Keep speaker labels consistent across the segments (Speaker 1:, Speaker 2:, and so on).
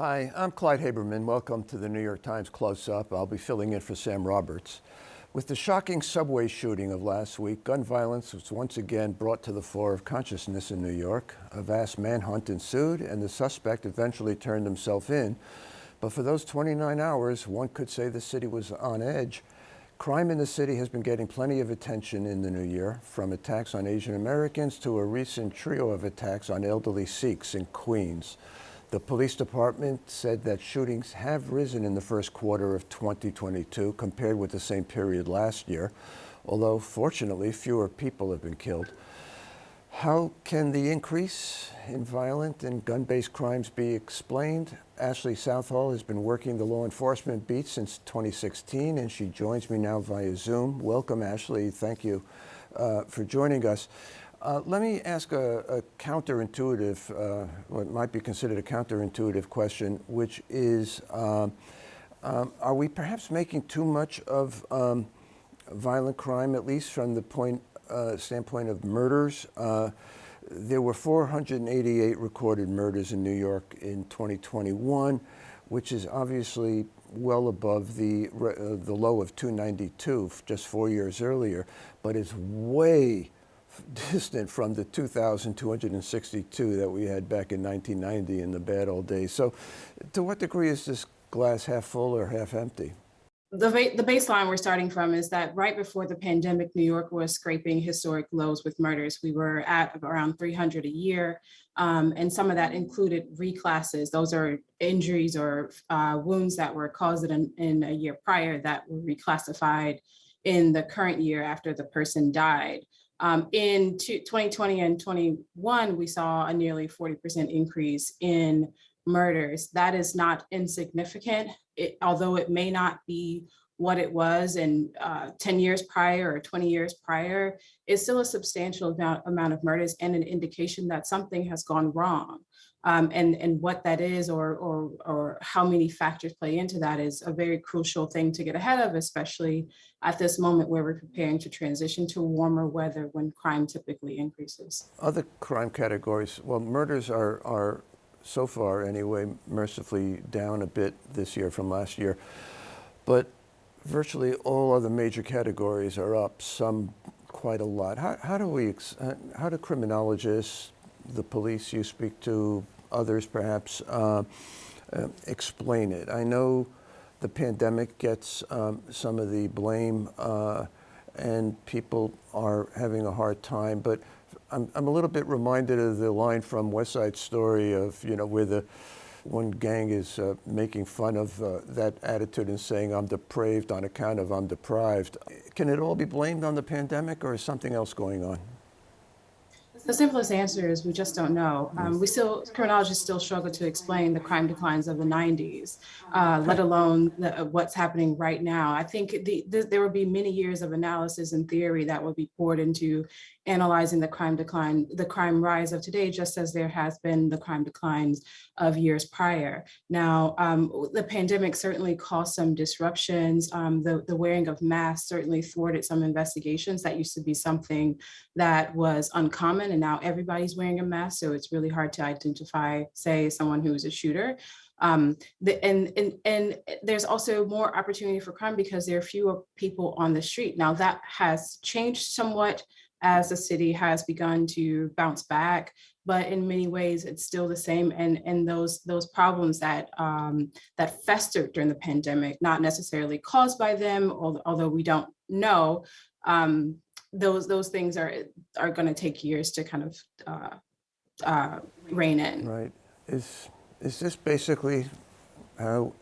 Speaker 1: Hi, I'm Clyde Haberman. Welcome to the New York Times Close-Up. I'll be filling in for Sam Roberts. With the shocking subway shooting of last week, gun violence was once again brought to the fore of consciousness in New York. A vast manhunt ensued, and the suspect eventually turned himself in. But for those 29 hours, one could say the city was on edge. Crime in the city has been getting plenty of attention in the new year, from attacks on Asian Americans to a recent trio of attacks on elderly Sikhs in Queens. The police department said that shootings have risen in the first quarter of 2022 compared with the same period last year, although fortunately fewer people have been killed. How can the increase in violent and gun-based crimes be explained? Ashley Southall has been working the law enforcement beat since 2016, and she joins me now via Zoom. Welcome, Ashley. Thank you for joining us. Let me ask a counterintuitive, what might be considered a counterintuitive question, which is, are we perhaps making too much of violent crime, at least from the standpoint of murders? There were 488 recorded murders in New York in 2021, which is obviously well above the low of 292 just 4 years earlier, but it's way distant from the 2,262 that we had back in 1990 in the bad old days. So to what degree is this glass half full or half empty?
Speaker 2: The baseline we're starting from is that right before the pandemic, New York was scraping historic lows with murders. We were at around 300 a year, and some of that included reclasses. Those are injuries or wounds that were caused in a year prior that were reclassified in the current year after the person died. In 2020 and 21, we saw a nearly 40% increase in murders. That is not insignificant, although it may not be what it was in 10 years prior or 20 years prior. It's still a substantial amount of murders and an indication that something has gone wrong. And what that is or how many factors play into that is a very crucial thing to get ahead of, especially at this moment where we're preparing to transition to warmer weather when crime typically increases.
Speaker 1: Other crime categories, well, murders are so far anyway, mercifully down a bit this year from last year, but virtually all other major categories are up, some quite a lot. How do criminologists, the police you speak to, others perhaps, explain it? I know the pandemic gets some of the blame and people are having a hard time, but I'm a little bit reminded of the line from West Side Story of, where the one gang is making fun of that attitude and saying, I'm depraved on account of I'm deprived. Can it all be blamed on the pandemic, or is something else going on?
Speaker 2: The simplest answer is we just don't know. Criminologists still struggle to explain the crime declines of the 90s, let alone what's happening right now. I think there will be many years of analysis and theory that will be poured into analyzing the crime decline, the crime rise of today, just as there has been the crime declines of years prior. Now, the pandemic certainly caused some disruptions. The wearing of masks certainly thwarted some investigations. That used to be something that was uncommon, and now everybody's wearing a mask, so it's really hard to identify, say, someone who is a shooter. And there's also more opportunity for crime because there are fewer people on the street. Now that has changed somewhat as the city has begun to bounce back, but in many ways it's still the same. And those problems that festered during the pandemic, not necessarily caused by them, although we don't know, those things are going to take years to kind of rein in.
Speaker 1: Right. Is this basically how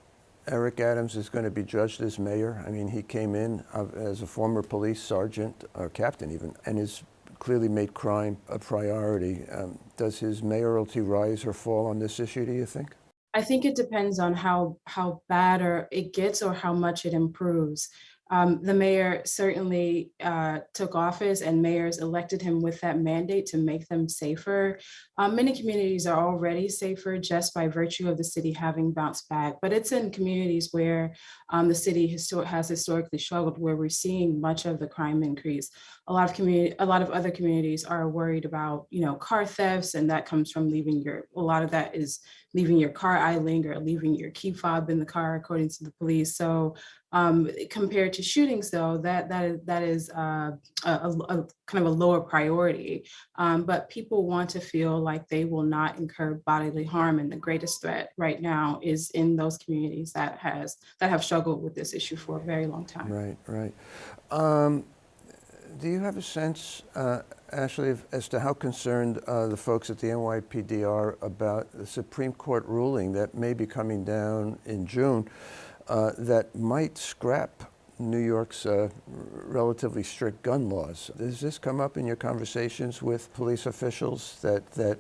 Speaker 1: Eric Adams is going to be judged as mayor? I mean, he came in as a former police sergeant, or captain even, and has clearly made crime a priority. Does his mayoralty rise or fall on this issue, do you think?
Speaker 2: I think it depends on how bad it gets or how much it improves. The mayor certainly took office, and mayors elected him with that mandate to make them safer. Many communities are already safer just by virtue of the city having bounced back, but it's in communities where the city has historically struggled, where we're seeing much of the crime increase. A lot of other communities are worried about, car thefts, and that comes from a lot of that is leaving your car idling or leaving your key fob in the car, according to the police. So compared to shootings, though, that is a kind of a lower priority. But people want to feel like they will not incur bodily harm, and the greatest threat right now is in those communities that have struggled with this issue for a very long time.
Speaker 1: Right. Do you have a sense, Ashley, as to how concerned the folks at the NYPD are about the Supreme Court ruling that may be coming down in June that might scrap New York's relatively strict gun laws? Does this come up in your conversations with police officials that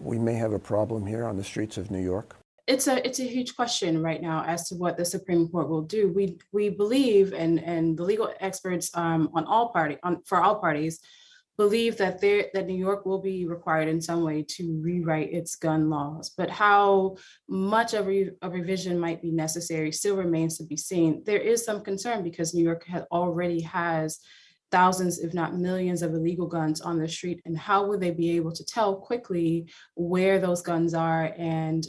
Speaker 1: we may have a problem here on the streets of New York?
Speaker 2: It's a huge question right now as to what the Supreme Court will do. We believe, and the legal experts for all parties believe that New York will be required in some way to rewrite its gun laws. But how much of a revision might be necessary still remains to be seen. There is some concern because New York already has thousands, if not millions, of illegal guns on the street, and how would they be able to tell quickly where those guns are, and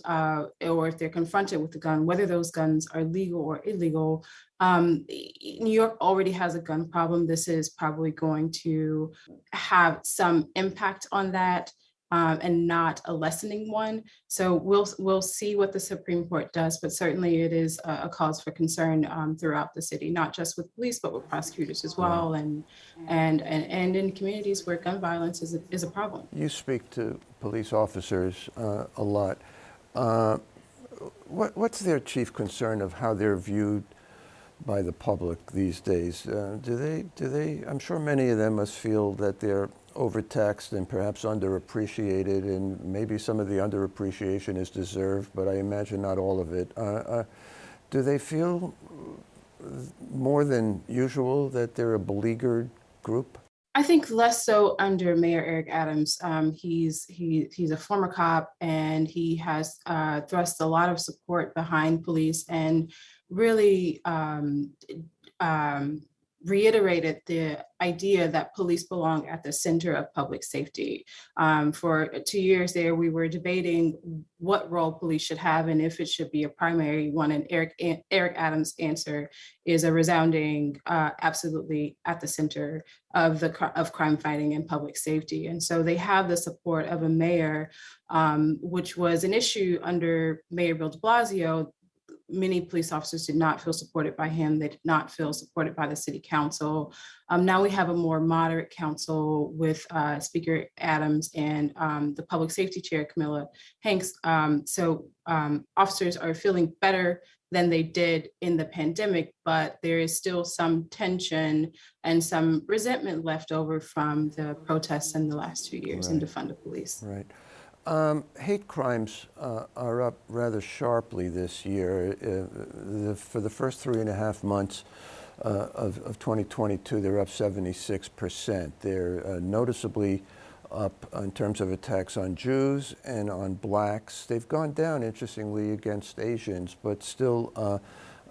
Speaker 2: or if they're confronted with the gun, whether those guns are legal or illegal. New York already has a gun problem. This is probably going to have some impact on that. And not a lessening one. So we'll see what the Supreme Court does, but certainly it is a cause for concern throughout the city, not just with police, but with prosecutors as well, and in communities where gun violence is a problem.
Speaker 1: You speak to police officers a lot. What's their chief concern of how they're viewed by the public these days? Do they? I'm sure many of them must feel that they're overtaxed and perhaps underappreciated, and maybe some of the underappreciation is deserved, but I imagine not all of it. Do they feel more than usual that they're a beleaguered group?
Speaker 2: I think less so under Mayor Eric Adams. He's a former cop, and he has thrust a lot of support behind police, and really reiterated the idea that police belong at the center of public safety. For 2 years there, we were debating what role police should have and if it should be a primary one. And Eric Adams' answer is a resounding absolutely at the center of crime fighting and public safety. And so they have the support of a mayor, which was an issue under Mayor Bill de Blasio. Many police officers did not feel supported by him. They did not feel supported by the city council. Now we have a more moderate council with Speaker Adams and the public safety chair, Camilla Hanks. So officers are feeling better than they did in the pandemic, but there is still some tension and some resentment left over from the protests in the last 2 years in defund the police.
Speaker 1: Right. Hate crimes are up rather sharply this year. For the first 3.5 months of 2022, they're up 76%. They're noticeably up in terms of attacks on Jews and on blacks. They've gone down, interestingly, against Asians, but still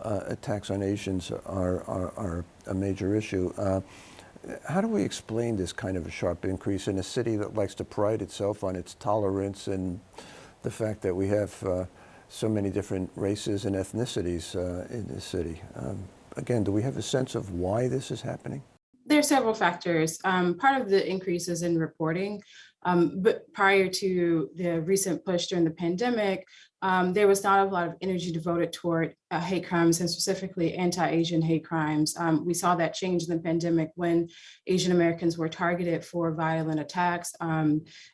Speaker 1: attacks on Asians are a major issue. How do we explain this kind of a sharp increase in a city that likes to pride itself on its tolerance and the fact that we have so many different races and ethnicities in this city? Again, do we have a sense of why this is happening?
Speaker 2: There are several factors. Part of the increase is in reporting, but prior to the recent push during the pandemic, there was not a lot of energy devoted toward hate crimes, and specifically anti-Asian hate crimes. We saw that change in the pandemic when Asian Americans were targeted for violent attacks.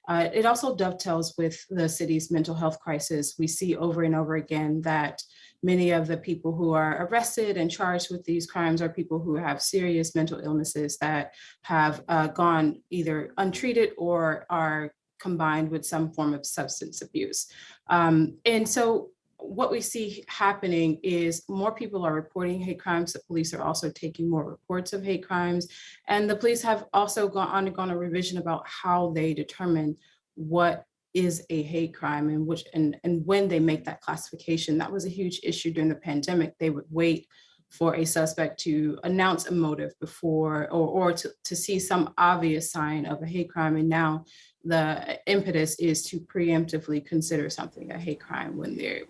Speaker 2: It also dovetails with the city's mental health crisis. We see over and over again that many of the people who are arrested and charged with these crimes are people who have serious mental illnesses that have gone either untreated or are combined with some form of substance abuse. And so what we see happening is more people are reporting hate crimes. The police are also taking more reports of hate crimes. And the police have also undergone a revision about how they determine what is a hate crime and when they make that classification. That was a huge issue during the pandemic. They would wait for a suspect to announce a motive before or to see some obvious sign of a hate crime. And now the impetus is to preemptively consider something a hate crime when they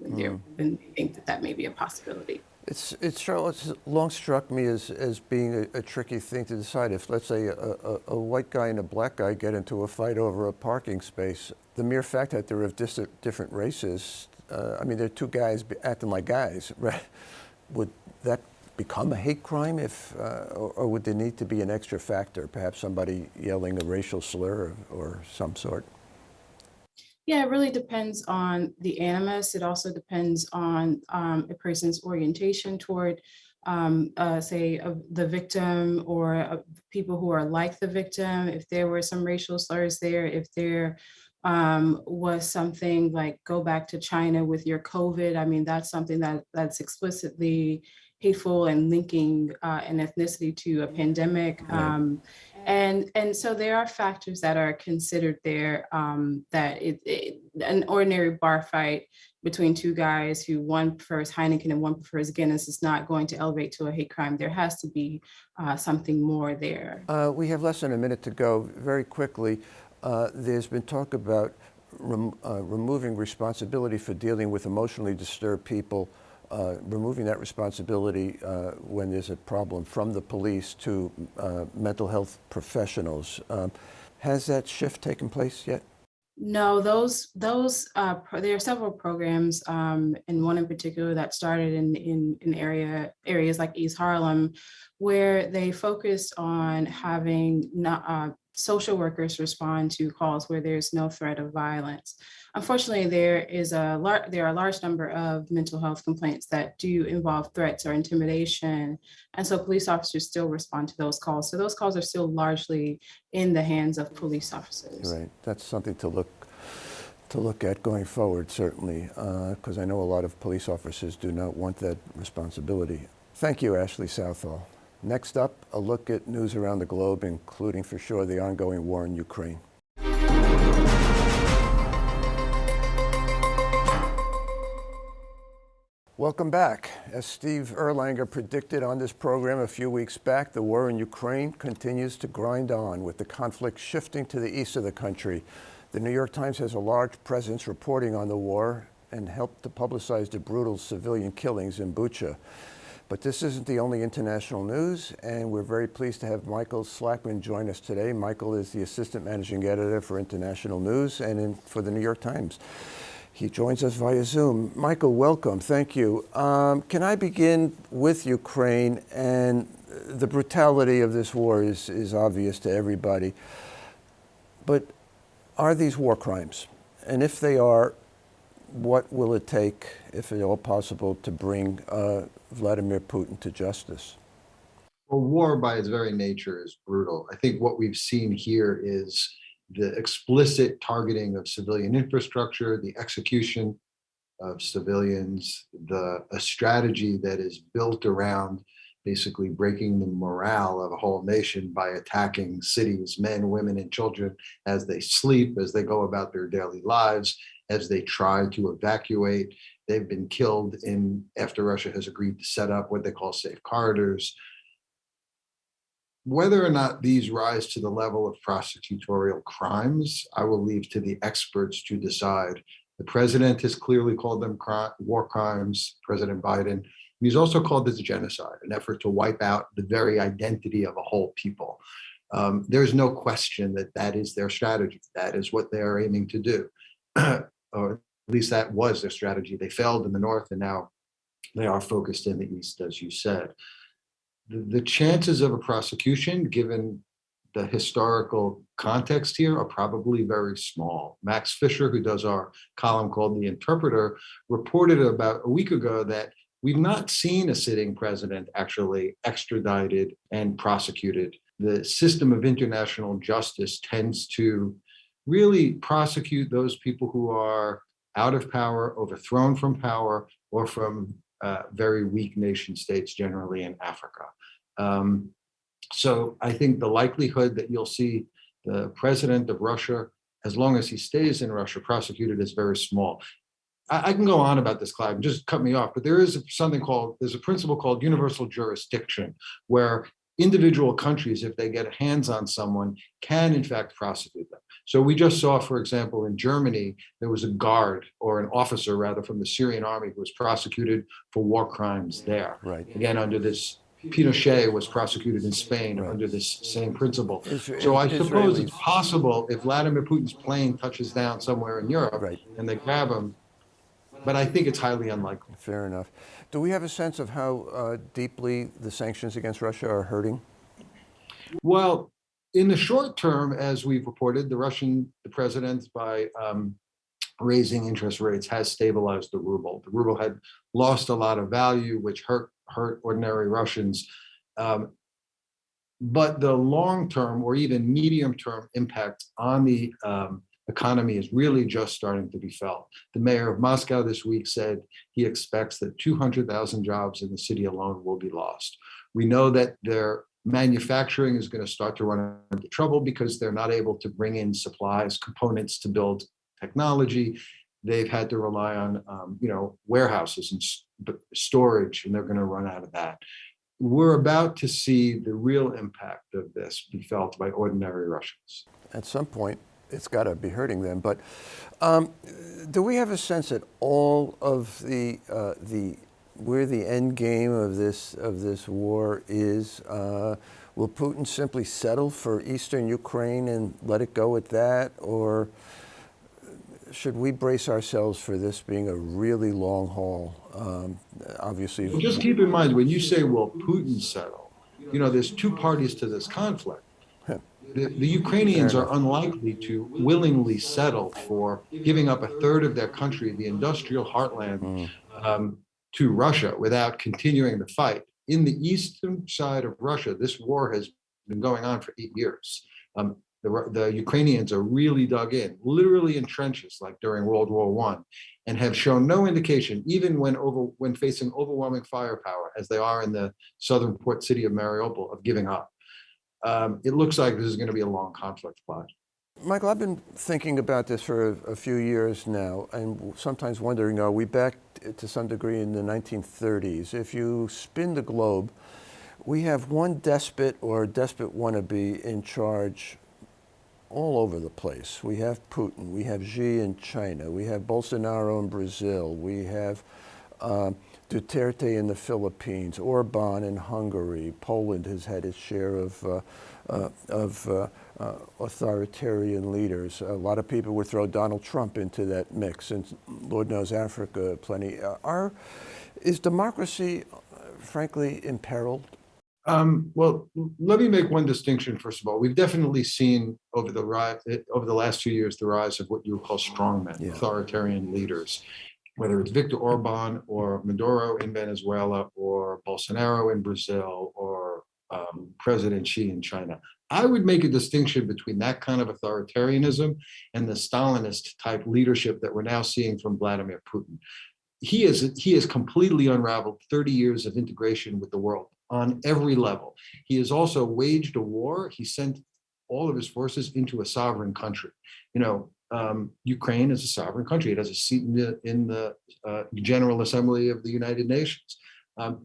Speaker 2: think that may be a possibility.
Speaker 1: It's long struck me as being a tricky thing to decide. If, let's say, a white guy and a black guy get into a fight over a parking space, the mere fact that they're of different races, I mean, they're two guys acting like guys, right? Would that become a hate crime or would there need to be an extra factor, perhaps somebody yelling a racial slur or some sort?
Speaker 2: Yeah, it really depends on the animus. It also depends on a person's orientation toward, the victim or people who are like the victim. If there were some racial slurs there, if there was something like go back to China with your COVID, I mean, that's something that's explicitly hateful and linking an ethnicity to a pandemic.
Speaker 1: Right.
Speaker 2: And so there are factors that are considered there, that an ordinary bar fight between two guys who one prefers Heineken and one prefers Guinness is not going to elevate to a hate crime. There has to be something more there.
Speaker 1: We have less than a minute to go. Very quickly, there's been talk about removing responsibility for dealing with emotionally disturbed people, removing that responsibility when there's a problem from the police to mental health professionals. Has that shift taken place yet?
Speaker 2: No, there are several programs, and one in particular that started in areas like East Harlem, where they focused on having social workers respond to calls where there's no threat of violence. Unfortunately, there are a large number of mental health complaints that do involve threats or intimidation, and so police officers still respond to those calls. So those calls are still largely in the hands of police officers.
Speaker 1: Right. That's something to look at going forward, certainly, because I know a lot of police officers do not want that responsibility. Thank you, Ashley Southall. Next up, a look at news around the globe, including for sure the ongoing war in Ukraine. Welcome back. As Steve Erlanger predicted on this program a few weeks back, the war in Ukraine continues to grind on, with the conflict shifting to the east of the country. The New York Times has a large presence reporting on the war and helped to publicize the brutal civilian killings in Bucha. But this isn't the only international news, and we're very pleased to have Michael Slackman join us today. Michael is the assistant managing editor for international news and for the New York Times. He joins us via Zoom. Michael, welcome. Thank you. Can I begin with Ukraine? And the brutality of this war is obvious to everybody. But are these war crimes? And if they are, what will it take, if at all possible, to bring Vladimir Putin to justice?
Speaker 3: Well, war by its very nature is brutal. I think what we've seen here is the explicit targeting of civilian infrastructure, the execution of civilians, a strategy that is built around basically breaking the morale of a whole nation by attacking cities, men, women, and children as they sleep, as they go about their daily lives, as they try to evacuate. They've been killed after Russia has agreed to set up what they call safe corridors. Whether or not these rise to the level of prosecutorial crimes, I will leave to the experts to decide. The president has clearly called them war crimes, President Biden. He's also called this genocide, an effort to wipe out the very identity of a whole people. There's no question that that is their strategy. That is what they are aiming to do. Or at least that was their strategy. They failed in the north, and now they are focused in the east, as you said. The chances of a prosecution, given the historical context here, are probably very small. Max Fisher, who does our column called The Interpreter, reported about a week ago that we've not seen a sitting president actually extradited and prosecuted. The system of international justice tends to really prosecute those people who are out of power, overthrown from power, or from very weak nation states, generally in Africa. So I think the likelihood that you'll see the president of Russia, as long as he stays in Russia, prosecuted is very small. I can go on about this, Clyde, just cut me off, but there's a principle called universal jurisdiction, where individual countries, if they get hands on someone, can in fact prosecute them. So we just saw, for example, in Germany, there was a guard, or an officer rather, from the Syrian army who was prosecuted for war crimes there.
Speaker 1: Right.
Speaker 3: Again, under this, Pinochet was prosecuted in Spain under this same principle. So I suppose it's possible if Vladimir Putin's plane touches down somewhere in Europe and they grab him, but I think it's highly unlikely.
Speaker 1: Fair enough. Do we have a sense of how deeply the sanctions against Russia are hurting?
Speaker 3: Well, in the short term, as we've reported, the president, by raising interest rates, has stabilized the ruble. The ruble had lost a lot of value, which hurt ordinary Russians. But the long-term or even medium-term impact on the economy is really just starting to be felt. The mayor of Moscow this week said he expects that 200,000 jobs in the city alone will be lost. We know that their manufacturing is going to start to run into trouble because they're not able to bring in supplies, components to build technology. They've had to rely on warehouses and storage, and they're going to run out of that. We're about to see the real impact of this be felt by ordinary Russians.
Speaker 1: At some point, it's got to be hurting them. But do we have a sense that all of where the end game of this war is? Will Putin simply settle for eastern Ukraine and let it go at that, or should we brace ourselves for this being a really long haul? Obviously,
Speaker 3: well, just keep in mind, when you say, will Putin settle, there's two parties to this conflict. The Ukrainians are unlikely to willingly settle for giving up a third of their country, the industrial heartland, to Russia without continuing the fight. In the eastern side of Russia, this war has been going on for 8 years. The Ukrainians are really dug in, literally in trenches, like during World War I, and have shown no indication, even when facing overwhelming firepower, as they are in the southern port city of Mariupol, of giving up. It looks like this is going to be a long conflict, Clyde.
Speaker 1: Michael, I've been thinking about this for a few years now, and sometimes wondering, are we back to some degree in the 1930s? If you spin the globe, we have one despot or despot wannabe in charge all over the place. We have Putin, we have Xi in China, we have Bolsonaro in Brazil, we have Duterte in the Philippines, Orban in Hungary. Poland has had its share of authoritarian leaders. A lot of people would throw Donald Trump into that mix, and Lord knows Africa plenty. Is democracy, frankly, imperiled?
Speaker 3: Well, let me make one distinction. First of all, we've definitely seen over the last few years the rise of what you would call strongmen, authoritarian leaders, whether it's Viktor Orban or Maduro in Venezuela or Bolsonaro in Brazil or President Xi in China. I would make a distinction between that kind of authoritarianism and the Stalinist type leadership that we're now seeing from Vladimir Putin. He has completely unraveled 30 years of integration with the world on every level. He has also waged a war. He sent all of his forces into a sovereign country. Ukraine is a sovereign country. It has a seat in the General Assembly of the United Nations.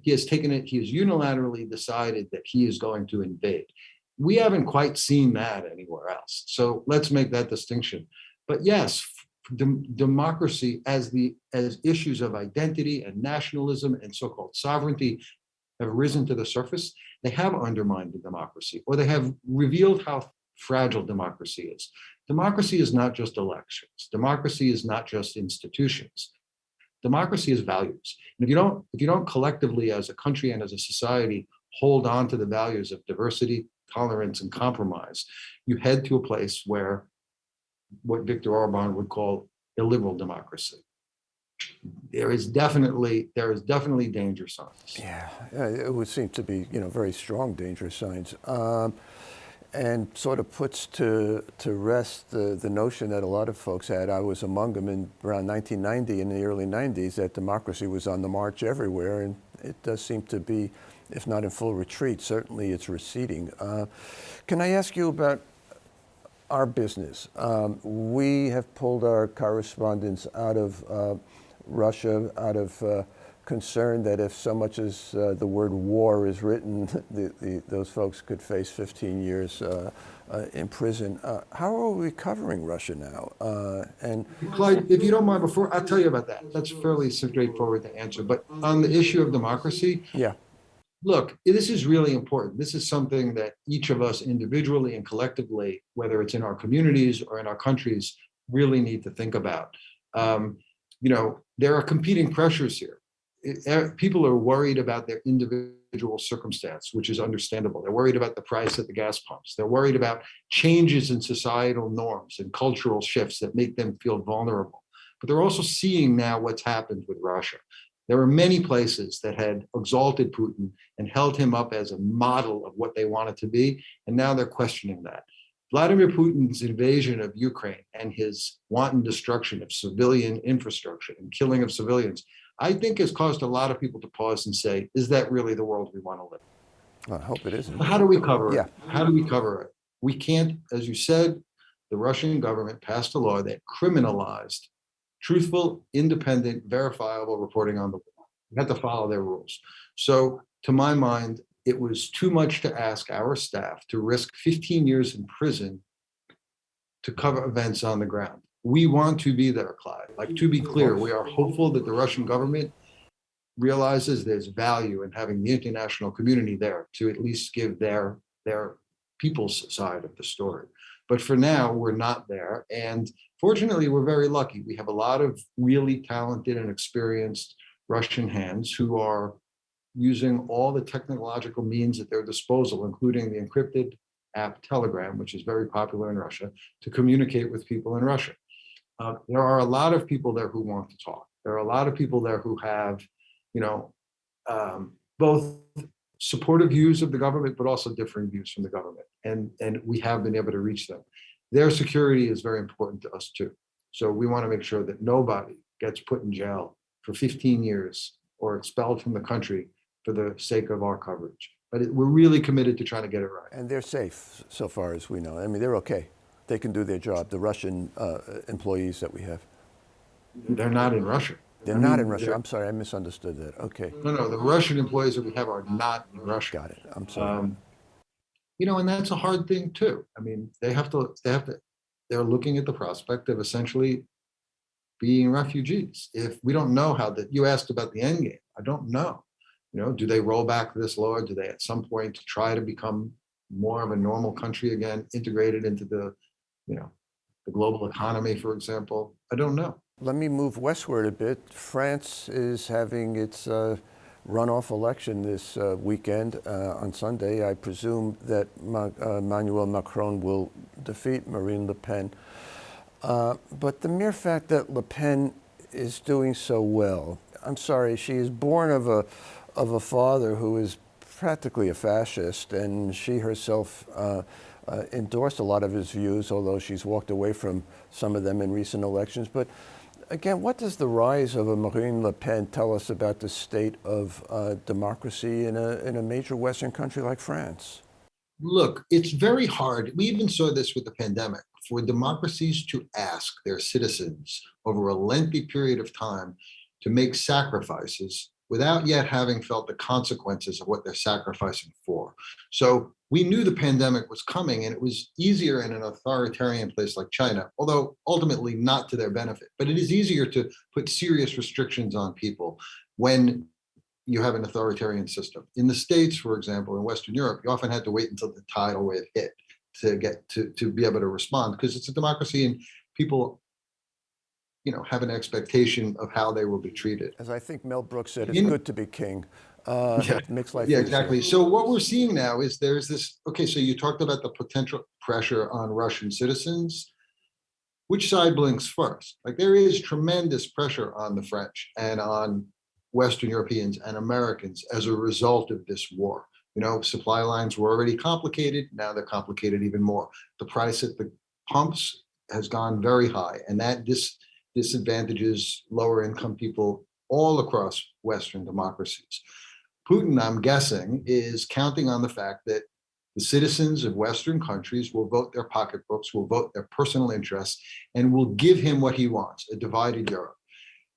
Speaker 3: He has unilaterally decided that he is going to invade. We haven't quite seen that anywhere else. So let's make that distinction. But yes, democracy as issues of identity and nationalism and so-called sovereignty have risen to the surface, they have undermined the democracy, or they have revealed how fragile democracy is. Democracy is not just elections. Democracy is not just institutions. Democracy is values. And if you don't collectively as a country and as a society hold on to the values of diversity, tolerance, and compromise, you head to a place where what Viktor Orban would call illiberal democracy. There is definitely danger signs.
Speaker 1: Yeah, it would seem to be very strong danger signs. and sort of puts to rest the notion that a lot of folks had. I was among them in around 1990, in the early 90s, that democracy was on the march everywhere, and it does seem to be, if not in full retreat, certainly it's receding. Can I ask you about our business? We have pulled our correspondents out of Russia, out of concern that if so much as the word war is written, those folks could face 15 years in prison. How are we covering Russia now? And
Speaker 3: Clyde, if you don't mind, before I'll tell you about that. That's fairly straightforward to answer. But on the issue of democracy,
Speaker 1: yeah,
Speaker 3: look, this is really important. This is something that each of us individually and collectively, whether it's in our communities or in our countries, really need to think about. There are competing pressures here. People are worried about their individual circumstance, which is understandable. They're worried about the price at the gas pumps. They're worried about changes in societal norms and cultural shifts that make them feel vulnerable. But they're also seeing now what's happened with Russia. There are many places that had exalted Putin and held him up as a model of what they wanted to be, and now they're questioning that. Vladimir Putin's invasion of Ukraine and his wanton destruction of civilian infrastructure and killing of civilians, I think has caused a lot of people to pause and say, is that really the world we want to live in?
Speaker 1: I hope it isn't.
Speaker 3: How do we cover it?
Speaker 1: Yeah.
Speaker 3: How do we cover it? We can't, as you said, the Russian government passed a law that criminalized truthful, independent, verifiable reporting on the war. We had to follow their rules. So to my mind, it was too much to ask our staff to risk 15 years in prison to cover events on the ground. We want to be there, Clyde. Like, to be clear, we are hopeful that the Russian government realizes there's value in having the international community there to at least give their people's side of the story. But for now, we're not there. And fortunately, we're very lucky. We have a lot of really talented and experienced Russian hands who are using all the technological means at their disposal, including the encrypted app Telegram, which is very popular in Russia, to communicate with people in Russia. There are a lot of people there who want to talk. There are a lot of people there who have, both supportive views of the government, but also differing views from the government. And we have been able to reach them. Their security is very important to us too. So we want to make sure that nobody gets put in jail for 15 years or expelled from the country for the sake of our coverage. But we're really committed to trying to get it right.
Speaker 1: And they're safe so far as we know. I mean, they're okay. They can do their job, the Russian employees that we have.
Speaker 3: They're not in Russia.
Speaker 1: They're not in Russia. I'm sorry, I misunderstood that. Okay.
Speaker 3: No, the Russian employees that we have are not in Russia.
Speaker 1: Got it. I'm sorry.
Speaker 3: And that's a hard thing too. I mean, they're looking at the prospect of essentially being refugees. If we don't know you asked about the end game. I don't know. Do they roll back this law? Do they at some point try to become more of a normal country again, integrated into the global economy, for example? I don't know.
Speaker 1: Let me move westward a bit. France is having its runoff election this weekend on Sunday. I presume that Emmanuel Macron will defeat Marine Le Pen. But the mere fact that Le Pen is doing so well, I'm sorry, she is born of a father who is practically a fascist, and she herself endorsed a lot of his views, although she's walked away from some of them in recent elections. But again, what does the rise of a Marine Le Pen tell us about the state of democracy in a major Western country like France?
Speaker 3: Look, it's very hard. We even saw this with the pandemic. For democracies to ask their citizens over a lengthy period of time to make sacrifices without yet having felt the consequences of what they're sacrificing for. So we knew the pandemic was coming, and it was easier in an authoritarian place like China, although ultimately not to their benefit. But it is easier to put serious restrictions on people when you have an authoritarian system. In the States, for example, in Western Europe, you often had to wait until the tidal wave hit to get to be able to respond, because it's a democracy and people have an expectation of how they will be treated.
Speaker 1: As I think Mel Brooks said, it's good to be king. It makes life
Speaker 3: Yeah,
Speaker 1: easier.
Speaker 3: exactly. So what we're seeing now is there's this, so you talked about the potential pressure on Russian citizens. Which side blinks first? Like, there is tremendous pressure on the French and on Western Europeans and Americans as a result of this war. Supply lines were already complicated. Now they're complicated even more. The price at the pumps has gone very high, and that disadvantages lower income people all across Western democracies. Putin, I'm guessing, is counting on the fact that the citizens of Western countries will vote their pocketbooks, will vote their personal interests, and will give him what he wants, a divided Europe.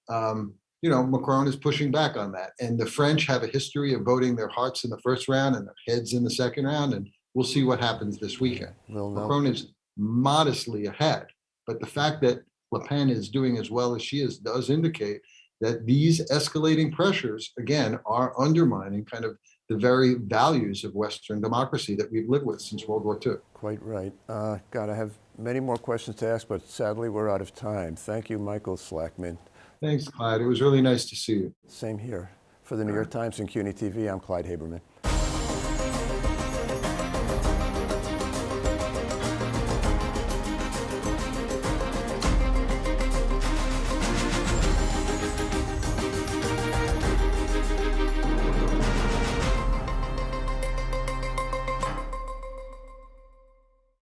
Speaker 3: Macron is pushing back on that. And the French have a history of voting their hearts in the first round and their heads in the second round. And we'll see what happens this weekend. Macron is modestly ahead. But the fact that Le Pen is doing as well as she is does indicate that these escalating pressures, again, are undermining kind of the very values of Western democracy that we've lived with since World War II.
Speaker 1: Quite right. God, I have many more questions to ask, but sadly we're out of time. Thank you, Michael Slackman.
Speaker 3: Thanks, Clyde. It was really nice to see you.
Speaker 1: Same here. For the New York Times and CUNY TV, I'm Clyde Haberman.